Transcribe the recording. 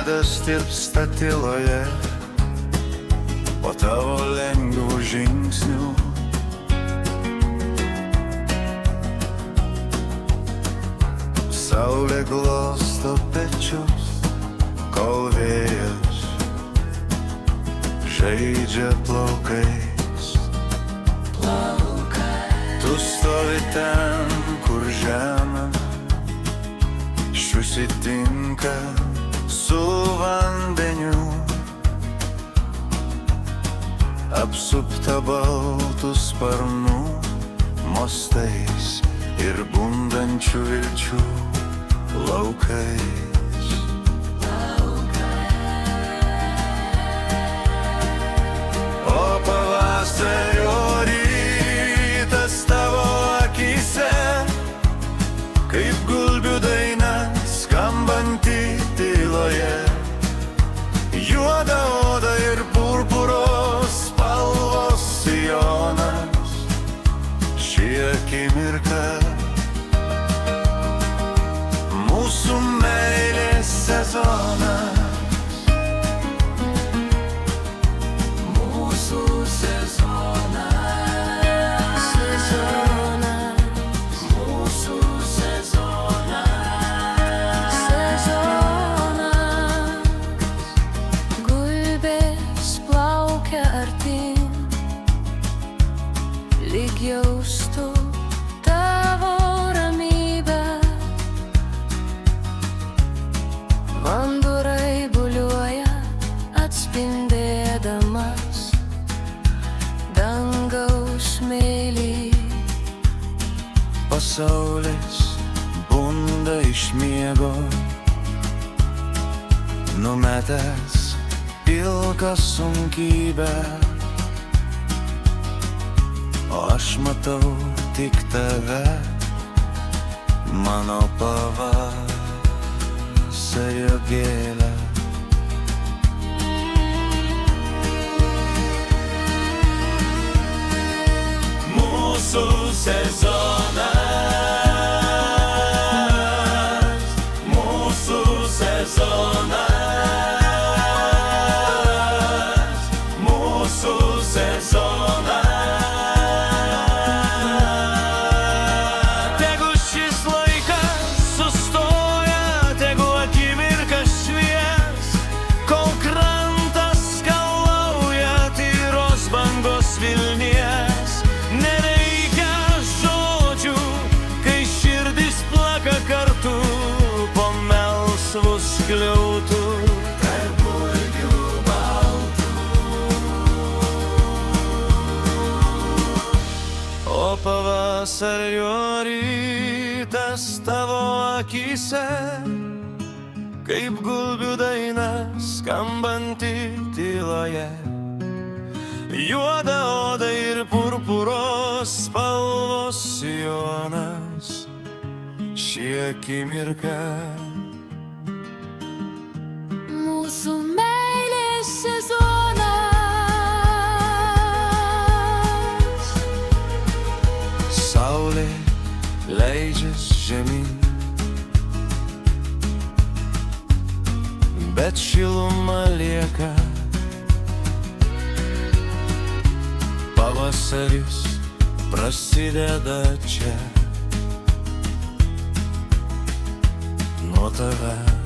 ledas tirpsta tyloje po tavo lengvų žingsnių. Saulė glosto pečius, kol vėjas žaidžia plaukais. Tu stovi ten, kur žemė susitinka su vandeniu, apsupta baltų sparnų mostais ir bundančių vilčių laukais. O pavasario rytas tavo akyse, kaip gulbių daina skambanti tyloje. Juoda oda ir purpuros spalvos sijonas, ši akimirka mūsų meilės sezonas. Mūsų sezonas. Mūsų sezonas. Gulbės plaukia artyn, lyg jaustų tavo ramybę. Vanduo raibuliuoja, atspindėdamas dangaus smėlį. Pasaulis bunda iš miego, numetęs pilką sunkybę, o aš matau tik tave, mano pavasario gėlę. Mūsų sezonas. Mūsų sezonas. Mūsų sezonas. Tegu šis laikas sustoja, tegu akimirka švies, kol krantas skalauja tyros bangos vilnies. Nereikia žodžių, kai širdis plaka kartu po melsvų skliautų. Tarp gulbių baltų. O pavasario rytas tavo akyse, kaip gulbių daina skambanti tyloje. Juoda oda ir purpuros spalvos sijonas, ši akimirka Mūsų meilės sezonas. saulė leidžias žemyn, bet šiluma lieka. Pavasaris prasideda čia, nuo tavęs